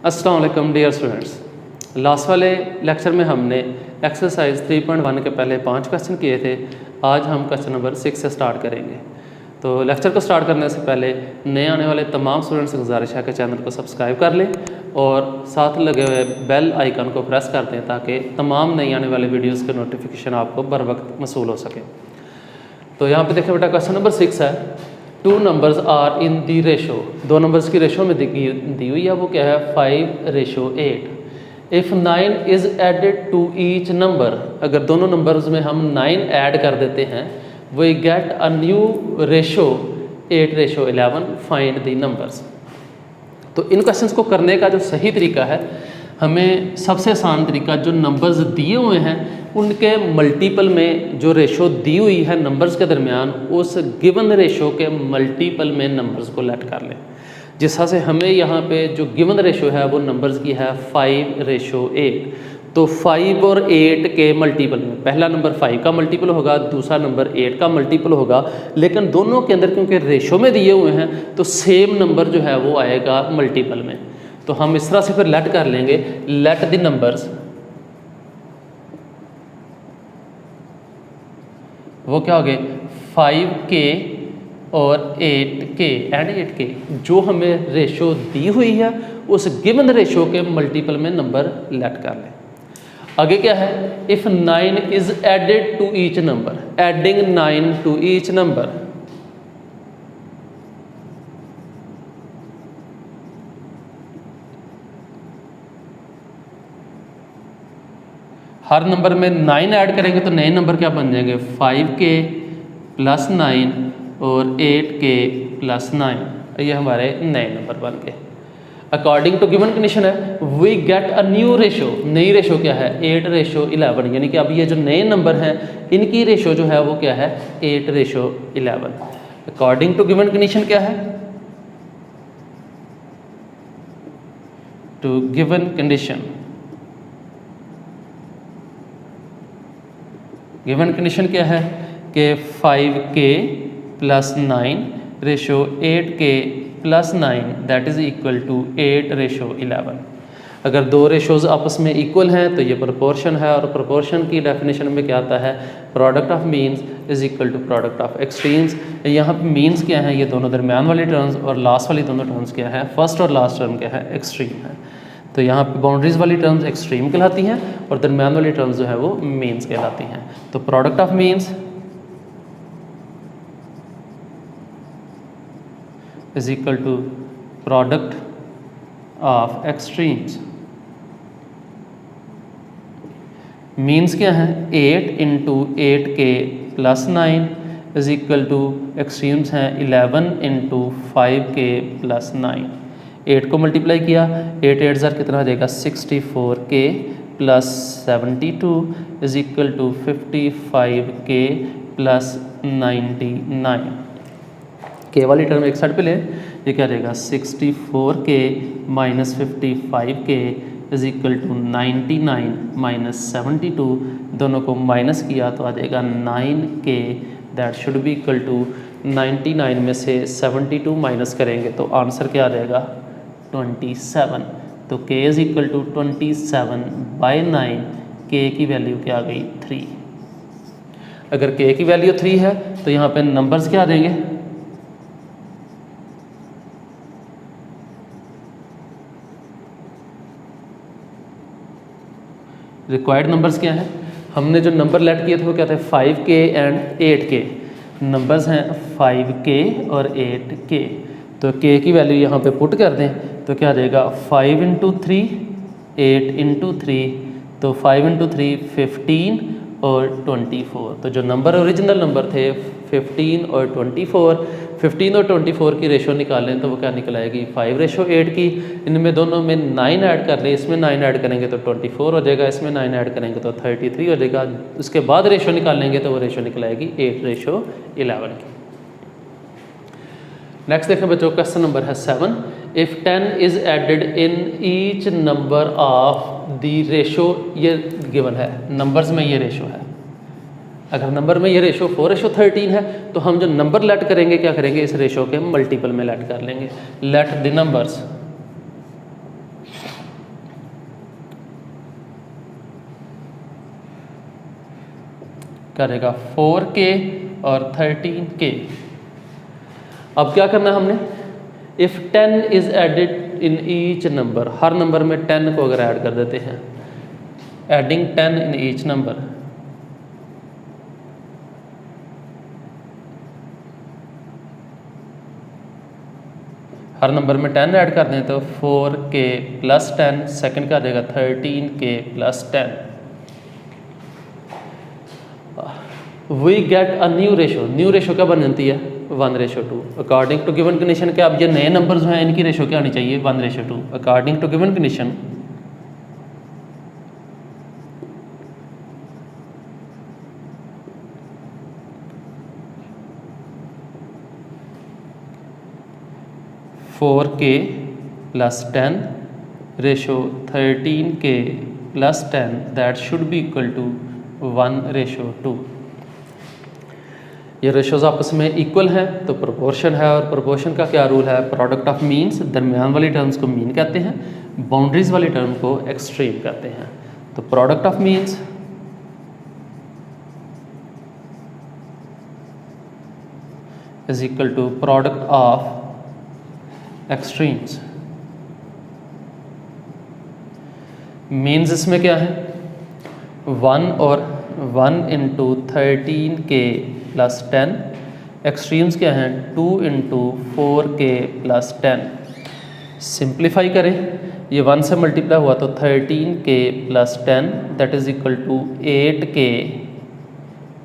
अस्सलाम वालेकुम dear students. Last वाले लेक्चर में हमने एक्सरसाइज 3.1 के पहले 5 क्वेश्चन किए थे। आज हम क्वेश्चन नंबर 6 से स्टार्ट करेंगे। तो लेक्चर को स्टार्ट करने से पहले नए आने वाले तमाम स्टूडेंट्स से गुजारिश है कि चैनल को सब्सक्राइब कर लें और साथ लगे हुए बेल आइकन को प्रेस कर दें ताकि तमाम नई आने वाले वीडियोज़ के नोटिफिकेशन आपको बर वक्त मसूल हो सके। तो यहाँ पे देखें बेटा, क्वेश्चन नंबर 6 है, 2 numbers are in the ratio. 2 numbers की रेशो में दी हुई है, वो क्या है 5:8। If 9 is added to each number, अगर दोनों नंबर्स में हम 9 ऐड कर देते हैं, we get a new ratio 8:11। Find the numbers. तो इन क्वेश्चंस को करने का जो सही तरीका है, हमें सबसे आसान तरीका जो नंबर्स दिए हुए हैं उनके मल्टीपल में जो रेशो दी हुई है नंबर्स के दरमियान, उस गिवन रेशो के मल्टीपल में नंबर्स को लेट कर लें। जिस तरह से हमें यहाँ पे जो गिवन रेशो है वो नंबर्स की है 5:8। तो 5 और 8 के मल्टीपल में पहला नंबर 5 का मल्टीपल होगा, दूसरा नंबर 8 का मल्टीपल होगा, लेकिन दोनों के अंदर क्योंकि रेशो में दिए हुए हैं तो सेम नंबर जो है वो आएगा मल्टीपल में। तो हम इस तरह से फिर लेट कर लेंगे, लेट द नंबर्स, वो क्या हो गए 5k और 8k एंड 8k। जो हमें रेशो दी हुई है उस गिवन रेशो के मल्टीपल में नंबर लेट कर लें। आगे क्या है, if 9 is added to each number, adding 9 to each number. हर नंबर में 9 ऐड करेंगे तो नए नंबर क्या बन जाएंगे 5k + 9 और 8k + 9। ये हमारे नए नंबर बन गए। अकॉर्डिंग टू गिवन कंडीशन है, we get a new ratio. नई रेशो क्या है 8:11, यानी कि अब ये जो नए नंबर हैं इनकी रेशो जो है वो क्या है 8:11। अकॉर्डिंग टू गिवन कंडीशन क्या है, to given condition, given condition क्या है कि 5k + 9 ratio 8k + 9 that is equal to 8:11। अगर दो रेशोज़ आपस में इक्वल हैं तो ये प्रोपोर्शन है, और प्रोपोर्शन की डेफिनेशन में क्या आता है, product of means is equal to product of extremes. यहाँ पे मीन्स क्या है, ये दोनों दरमियान वाली टर्म्स, और लास्ट वाली दोनों टर्म्स क्या है, फर्स्ट और लास्ट टर्म क्या है एक्सट्रीम है। तो यहाँ पे बाउंड्रीज़ वाली टर्म्स एक्सट्रीम कहलाती हैं और दरमियान वाली टर्म्स जो है वो मीन्स कहलाती हैं। तो product of means is equal to product of extremes. Means क्या है 8 × 8k + 9 is equal two extremes हैं 11 × 5k + 9। 8 को मल्टीप्लाई किया, 8 8 ज़र कितना आ जाएगा 64k + 72 is equal to 55k + 99। के वाली टर्म एक साइड पे ले, ये क्या रहेगा 64k - 55k is equal to 99 - 72। दोनों को माइनस किया तो आ जाएगा 9k, that should be equal to 99 में से 72 माइनस करेंगे तो आंसर क्या आ जाएगा 27। तो k is equal to 27/9, k की वैल्यू क्या आ गई 3। अगर k की वैल्यू 3 है तो यहाँ पे नंबर्स क्या आ देंगे, रिक्वायर्ड नंबर्स क्या है, हमने जो नंबर लेट किए थे वो क्या थे 5k एंड 8k। नंबर्स हैं 5k और 8k। तो k की वैल्यू यहाँ पे पुट कर दें तो क्या आ जाएगा 5 × 3 8 × 3, तो 5 × 3 15 और 24। तो जो नंबर ओरिजिनल नंबर थे 15 और 24, 15 और 24 की रेशो निकालें तो वो क्या निकल आएगी 5:8 की। इनमें दोनों में 9 ऐड कर लें, इसमें 9 ऐड करेंगे तो 24 हो जाएगा, इसमें 9 ऐड करेंगे तो 33 हो जाएगा। उसके बाद रेशो निकालेंगे तो वो रेशो निकल आएगी 8:11 की। नेक्स्ट देखें बच्चों, क्वेश्चन नंबर है 7। If 10 is added in each number of the ratio, ये गिवन है नंबर्स में ये रेशो है। अगर नंबर में ये रेशो 4:13 है तो हम जो नंबर लेट करेंगे क्या करेंगे, इस रेशो के मल्टीपल में लेट कर लेंगे। लेट द नंबर्स, क्या रहेगा 4k और 13k। अब क्या करना है हमने, if 10 is added in each number, हर नंबर में 10 को अगर ऐड कर देते हैं, एडिंग 10 इन ईच नंबर, हर नंबर में 10 ऐड कर दें तो 4k प्लस 10, सेकेंड का देगा 13k plus 10। We get a new ratio, new ratio क्या बन जाती है 1:2। अकॉर्डिंग टू गिवन कंडीशन के अब ये नए नंबर जो हैं इनकी रेशो क्या आनी चाहिए 1:2। According to given condition for K plus 10 ratio 13k plus 10 that should be equal to 1:2। ये रेशोज आपस में इक्वल हैं तो प्रोपोर्शन है, और प्रोपोर्शन का क्या रूल है, प्रोडक्ट ऑफ मीन्स, दरमियान वाली टर्म्स को मीन कहते हैं, बाउंड्रीज वाली टर्म को एक्सट्रीम कहते हैं। तो product of means is equal to product of extremes. Means इसमें क्या है 1 और 1 इंटू 13k प्लस 10, एक्सट्रीम्स क्या हैं 2 इंटू 4k प्लस 10। सिंप्लीफाई करें, ये 1 से मल्टीप्लाई हुआ तो 13k plus 10 that is equal to 8k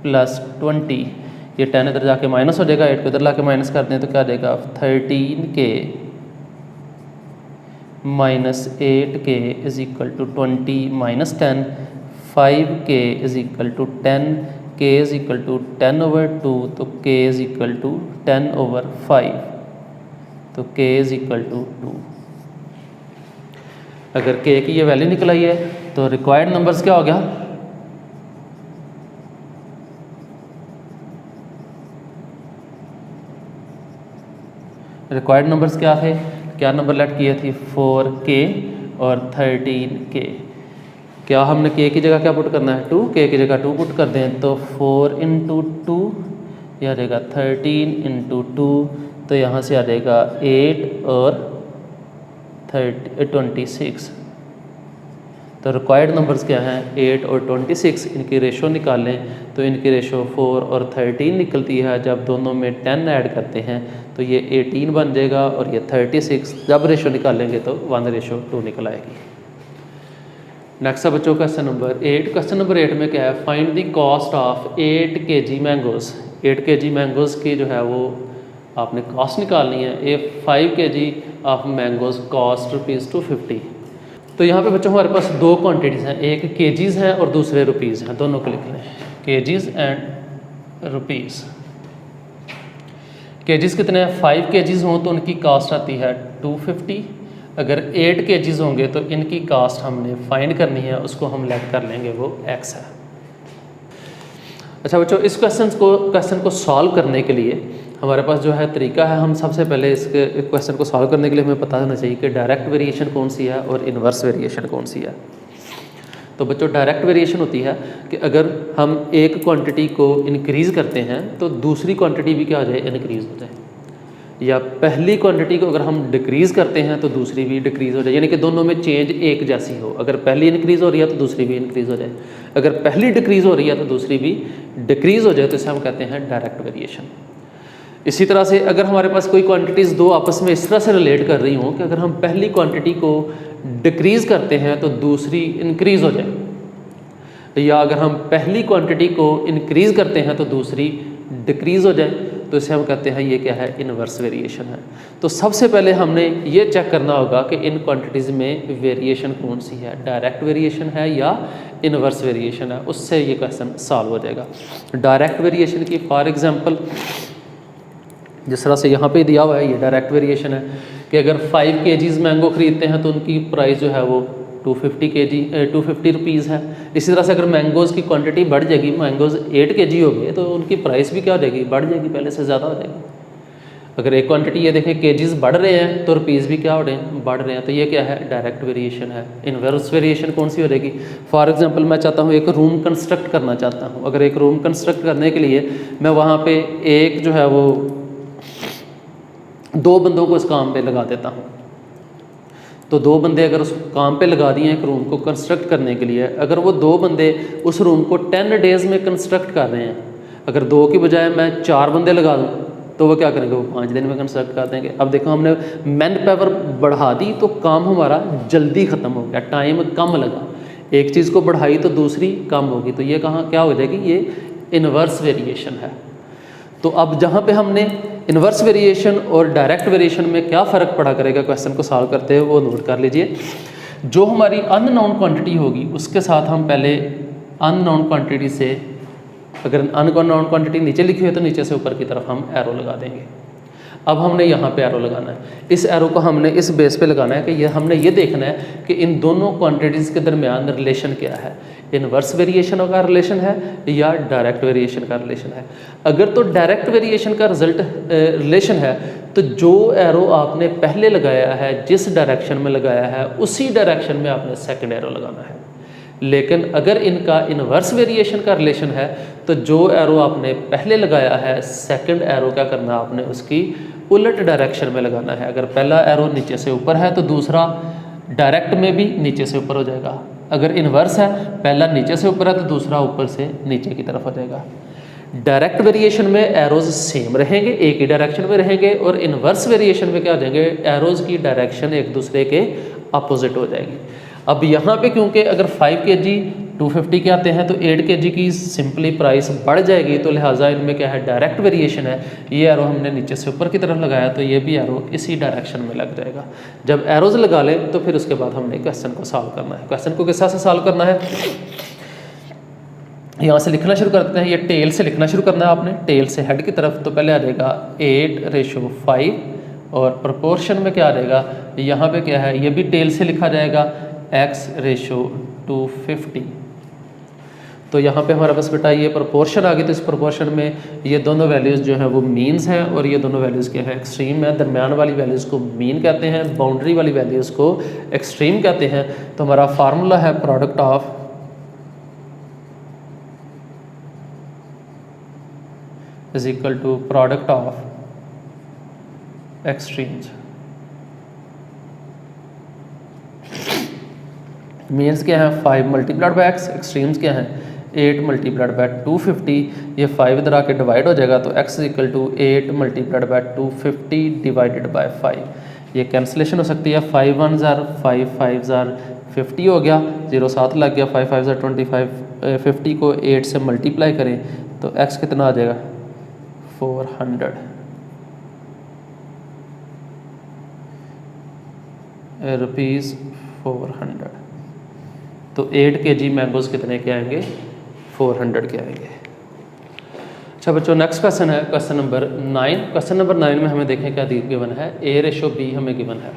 plus 20। ये 10 इधर जाके माइनस हो जाएगा, 8 को इधर लाके माइनस कर दें तो क्या देगा 13k minus 8k is equal to 20 minus 10, 5k is equal to 10, k is equal to 10/2, तो k इज इक्वल टू 10/5, तो k इज इक्वल टू 2। अगर k की ये वैल्यू निकल आई है तो रिक्वायर्ड नंबर्स क्या हो गया, रिक्वायर्ड नंबर्स क्या थे, क्या नंबर लेट किए थे 4k और 13k। क्या हमने k की जगह क्या पुट करना है 2, k की जगह 2 पुट कर दें तो 4 इंटू 2, यह आ जाएगा 13 इंटू 2, तो यहाँ से आ जाएगा 8 और 26। तो रिक्वायर्ड नंबर्स क्या हैं 8 और 26, इनकी रेशो निकालें तो इनकी रेशो 4 और 13 निकलती है। जब दोनों में 10 ऐड करते हैं तो ये 18 बन जाएगा और ये 36, जब रेशो निकालेंगे तो 1:2 निकल आएगी। नेक्स्ट है बच्चों क्वेश्चन नंबर 8। क्वेश्चन नंबर 8 में क्या है, find the cost of 8 kg mangoes. 8 kg mangoes की जो है वो आपने कॉस्ट निकालनी है। 5 kg ऑफ मैंगोज़ कॉस्ट ₹250। तो यहाँ पे बच्चों हमारे पास दो क्वांटिटीज़ हैं, एक केजीज़ हैं और दूसरे रुपीज़ हैं, दोनों को लिख लें, केजीज़ एंड रुपीज़। केजीज़ कितने हैं 5 केजीज़ हों तो उनकी कास्ट आती है 250। अगर 8 केजीज़ होंगे तो इनकी कास्ट हमने फाइंड करनी है, उसको हम लेट कर लेंगे, वो x है। अच्छा बच्चों, इस क्वेश्चन को सॉल्व करने के लिए हमारे पास जो है तरीका है, हम सबसे पहले इसके क्वेश्चन को सॉल्व करने के लिए हमें पता होना चाहिए कि डायरेक्ट वेरिएशन कौन सी है और इन्वर्स वेरिएशन कौन सी है। तो बच्चों डायरेक्ट वेरिएशन होती है कि अगर हम एक क्वांटिटी को इंक्रीज़ करते हैं तो दूसरी क्वांटिटी भी क्या हो जाए, इनक्रीज़ हो जाए, या पहली क्वांटिटी को अगर हम डिक्रीज़ करते हैं तो दूसरी भी डिक्रीज़ हो जाए, यानी कि दोनों में चेंज एक जैसी हो। अगर पहली इंक्रीज़ हो रही है तो दूसरी भी इंक्रीज़ हो जाए, अगर पहली डिक्रीज़ हो रही है तो दूसरी भी डिक्रीज़ हो जाए, तो इसे हम कहते हैं डायरेक्ट वेरिएशन। इसी तरह से अगर हमारे पास कोई क्वांटिटीज़ दो आपस में इस तरह से रिलेट कर रही हों कि अगर हम पहली क्वांटिटी को डिक्रीज़ करते हैं तो दूसरी इंक्रीज़ हो जाए, या अगर हम पहली क्वांटिटी को इंक्रीज़ करते हैं तो दूसरी डिक्रीज़ हो जाए, तो इसे हम कहते हैं ये क्या है, इन्वर्स वेरिएशन है। तो सबसे पहले हमने ये चेक करना होगा कि इन क्वांटिटीज़ में वेरिएशन कौन सी है, डायरेक्ट वेरिएशन है या इन्वर्स वेरिएशन है, उससे ये क्वेश्चन सॉल्व हो जाएगा। डायरेक्ट वेरिएशन की फॉर एग्जांपल जिस तरह से यहाँ पे दिया हुआ है, ये डायरेक्ट वेरिएशन है कि अगर 5 kgs मैंगो ख़रीदते हैं तो उनकी प्राइस जो है वो 250 रुपीज़ है। इसी तरह से अगर मैंगोज़ की क्वांटिटी बढ़ जाएगी, मैंगोज़ 8 kg हो गए तो उनकी प्राइस भी क्या हो जाएगी, बढ़ जाएगी, पहले से ज़्यादा हो जाएगी। अगर एक क्वांटिटी ये देखें केजीज बढ़ रहे हैं तो रुपीज़ भी क्या हो रहे हैं, बढ़ रहे हैं। तो ये क्या है, डायरेक्ट वेरिएशन है। इनवर्स वेरिएशन कौन सी हो जाएगी? फॉर एग्जांपल मैं चाहता हूँ एक रूम कंस्ट्रक्ट करना चाहता हूँ। अगर एक रूम कंस्ट्रक्ट करने के लिए मैं वहाँ पे एक जो है वो 2 बंदों को इस काम पे लगा देता हूँ, तो 2 बंदे अगर उस काम पे लगा दिए एक रूम को कंस्ट्रक्ट करने के लिए, अगर वो 2 बंदे उस रूम को 10 डेज़ में कंस्ट्रक्ट कर रहे हैं, अगर 2 की बजाय मैं 4 बंदे लगा दूँ तो वो क्या करेंगे, वो 5 दिन में कंस्ट्रक्ट कर देंगे। अब देखो हमने मैन पावर बढ़ा दी तो काम हमारा जल्दी ख़त्म हो गया, टाइम कम लगा। एक चीज़ को बढ़ाई तो दूसरी कम होगी, तो ये कहाँ क्या हो जाएगी, ये इन्वर्स वेरिएशन है। तो अब जहाँ पे हमने इन्वर्स वेरिएशन और डायरेक्ट वेरिएशन में क्या फ़र्क पड़ा करेगा क्वेश्चन को सॉल्व करते हुए, वो नोट कर लीजिए। जो हमारी अननोन क्वांटिटी होगी उसके साथ हम पहले अननोन क्वांटिटी से, अगर अननोन क्वांटिटी नीचे लिखी हुई है तो नीचे से ऊपर की तरफ हम एरो लगा देंगे। अब हमने यहाँ पे एरो लगाना है, इस एरो को हमने इस बेस पे लगाना है कि ये हमने ये देखना है कि इन दोनों क्वांटिटीज़ के दरमियान रिलेशन क्या है, इन्वर्स वेरिएशन का रिलेशन है या डायरेक्ट वेरिएशन का रिलेशन है। अगर तो डायरेक्ट वेरिएशन का रिलेशन है तो जो एरो आपने पहले लगाया है, जिस डायरेक्शन में लगाया है, उसी डायरेक्शन में आपने सेकेंड एरो लगाना है। लेकिन अगर इनका इन्वर्स वेरिएशन का रिलेशन है तो जो एरो आपने पहले लगाया है, सेकंड एरो क्या करना है, आपने उसकी उलट डायरेक्शन में लगाना है। अगर पहला एरो नीचे से ऊपर है तो दूसरा डायरेक्ट में भी नीचे से ऊपर हो जाएगा। अगर इन्वर्स है, पहला नीचे से ऊपर है तो दूसरा ऊपर से नीचे की तरफ हो जाएगा। डायरेक्ट वेरिएशन में एरोज सेम रहेंगे, एक ही डायरेक्शन में रहेंगे, और इन्वर्स वेरिएशन में क्या हो जाएंगे, एरोज की डायरेक्शन एक दूसरे के अपोजिट हो जाएगी। अब यहाँ पे क्योंकि अगर 5 kg 250 के आते हैं तो 8 kg की सिंपली प्राइस बढ़ जाएगी, तो लिहाजा इनमें क्या है, डायरेक्ट वेरिएशन है। ये एरो हमने नीचे से ऊपर की तरफ लगाया तो ये भी एरो इसी डायरेक्शन में लग जाएगा। जब एरोज लगा लें तो फिर उसके बाद हमने क्वेश्चन को सॉल्व करना है। क्वेश्चन को किस तरह से सॉल्व करना है, यहाँ से लिखना शुरू करते हैं। ये टेल से लिखना शुरू करना है आपने, टेल से हेड की तरफ। तो पहले आ जाएगा 8:5 और प्रोपोर्शन में क्या आ जाएगा, यहाँ पे क्या है, ये भी टेल से लिखा जाएगा x/250। तो यहाँ पे हमारे पास बेटा ये प्रोपोर्शन आ गई। तो इस प्रोपोर्शन में ये दोनों वैल्यूज़ जो है वो मीन्स हैं और ये दोनों वैल्यूज़ क्या है, एक्सट्रीम है। दरमियान वाली वैल्यूज़ को मीन कहते हैं, बाउंड्री वाली वैल्यूज़ को एक्सट्रीम कहते हैं। तो हमारा फार्मूला है product of is equal to product of extremes. Means क्या है, 5 मल्टीप्लाइड बाई एक्स, एक्सट्रीम्स क्या है 8 मल्टीप्लाइड बाई 250। ये 5 इधर आके डिवाइड हो जाएगा तो x equal to 8 multiplied by 250 divided by 5। ये कैंसिलेशन हो सकती है, 5 1s are 5 5s are 50 हो गया, 0 7 लग गया, 5 5s are 25। 50 को 8 से मल्टीप्लाई करें तो x कितना आ जाएगा 400 रुपीज़ 400। तो 8 kg मैंगोज़ कितने के आएंगे, 400 के आएंगे। अच्छा बच्चों, नेक्स्ट क्वेश्चन है क्वेश्चन नंबर 9। क्वेश्चन नंबर 9 में हमें देखें क्या गिवन है, a/b हमें गिवन है।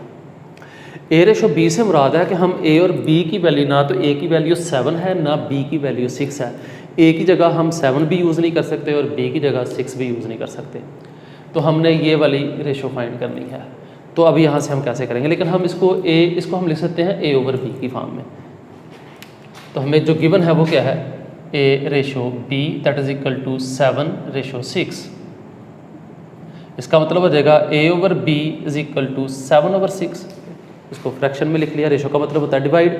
a/b से मुराद है कि हम a और b की वैल्यू, ना तो a की वैल्यू 7 है ना b की वैल्यू 6 है। a की जगह हम 7 भी यूज़ नहीं कर सकते और b की जगह 6 भी यूज़ नहीं कर सकते। तो हमने ये वाली रेशो फाइंड करनी है। तो अब यहाँ से हम कैसे करेंगे, लेकिन हम इसको हम लिख सकते हैं a/b की फॉर्म में। तो हमें जो गिवन है वो क्या है, a/b that is equal to 7/6। इसका मतलब हो जाएगा a/b इज इक्वल टू 7/6। इसको फ्रैक्शन में लिख लिया, रेशो का मतलब होता है डिवाइड।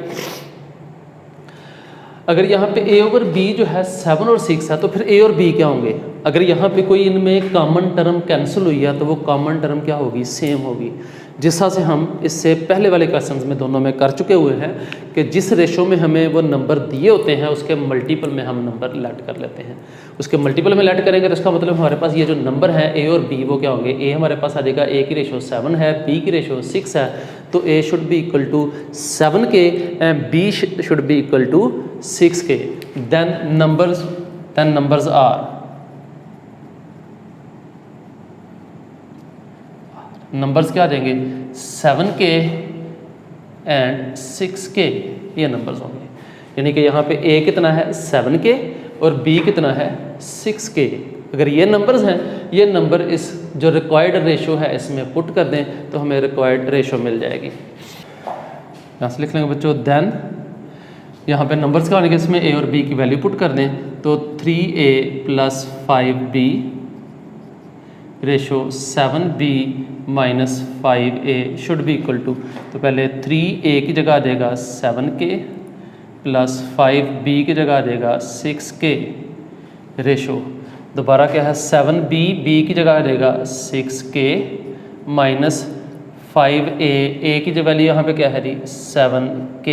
अगर यहाँ पे a/b जो है 7 और 6 है तो फिर a और b क्या होंगे, अगर यहाँ पे कोई इनमें कॉमन टर्म कैंसिल हुई है तो वो कॉमन टर्म क्या होगी, सेम होगी। जिस तरह से हम इससे पहले वाले क्वेश्चंस में दोनों में कर चुके हुए हैं कि जिस रेशो में हमें वो नंबर दिए होते हैं उसके मल्टीपल में हम नंबर लेट कर लेते हैं। उसके मल्टीपल में लेट करेंगे तो इसका मतलब हमारे पास ये जो नंबर है a और b वो क्या होंगे, a हमारे पास आ जाएगा, a की रेशो 7 है, b की रेशो 6 है, तो a should be equal to 7k and b should be equal to 6k। Then numbers are, numbers क्या आ जाएंगे 7k एंड 6k, ये नंबर्स होंगे। यानी कि यहाँ पे a कितना है 7k और b कितना है 6k। अगर ये नंबर्स हैं, ये नंबर इस जो रिक्वायर्ड रेशो है इसमें पुट कर दें तो हमें रिक्वायर्ड रेशो मिल जाएगी। यहाँ से लिख लेंगे बच्चों, देन यहाँ पे नंबर्स का आने के इसमें ए और बी की वैल्यू पुट कर दें तो 3a + 5b ratio 7b - 5a should be equal to, तो पहले 3a की जगह आ जाएगा 7k + 5b की जगह आ जाएगा 6k रेशो, दोबारा क्या है 7b b की जगह आ जाएगा 6k - 5a, a की जो वैल्यू यहाँ पे क्या है जी 7k।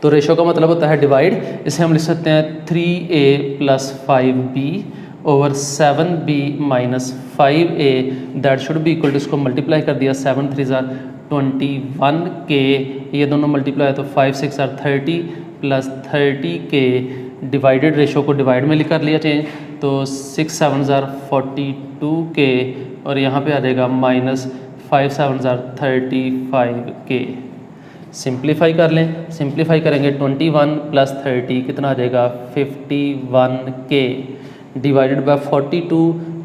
तो रेशो का मतलब होता है डिवाइड, इसे हम लिख सकते हैं 3a + 5b over 7b - 5a that should be equal to, इसको मल्टीप्लाई कर दिया 7 3 ज़ार 21k, ये दोनों मल्टीप्लाई तो 5 6 ज़ार 30 + 30k, डिवाइडेड रेशो को डिवाइड में कर लिया चेंज तो 6 7 ज़ार 42k और यहाँ पे आ जाएगा -5 7 ज़ार 35k। सिंप्लीफाई कर लें, सिंप्लीफाई करेंगे 21 + 30 कितना आ जाएगा 51k डिवाइडेड बाय 42 -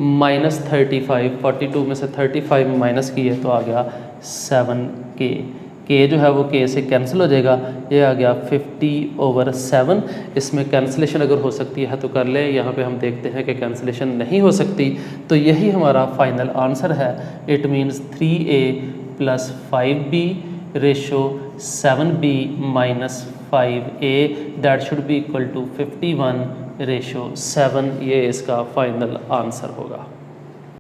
35, 42 में से 35 माइनस किए तो आ गया 7k, k जो है वो k से कैंसिल हो जाएगा, ये आ गया 50/7। इसमें कैंसिलेशन अगर हो सकती है तो कर ले, यहाँ पे हम देखते हैं कि कैंसिलेशन नहीं हो सकती, तो यही हमारा फाइनल आंसर है। It means 3a + 5b ratio 7b - 5a that should be equal to 51/7, ये इसका फाइनल आंसर होगा।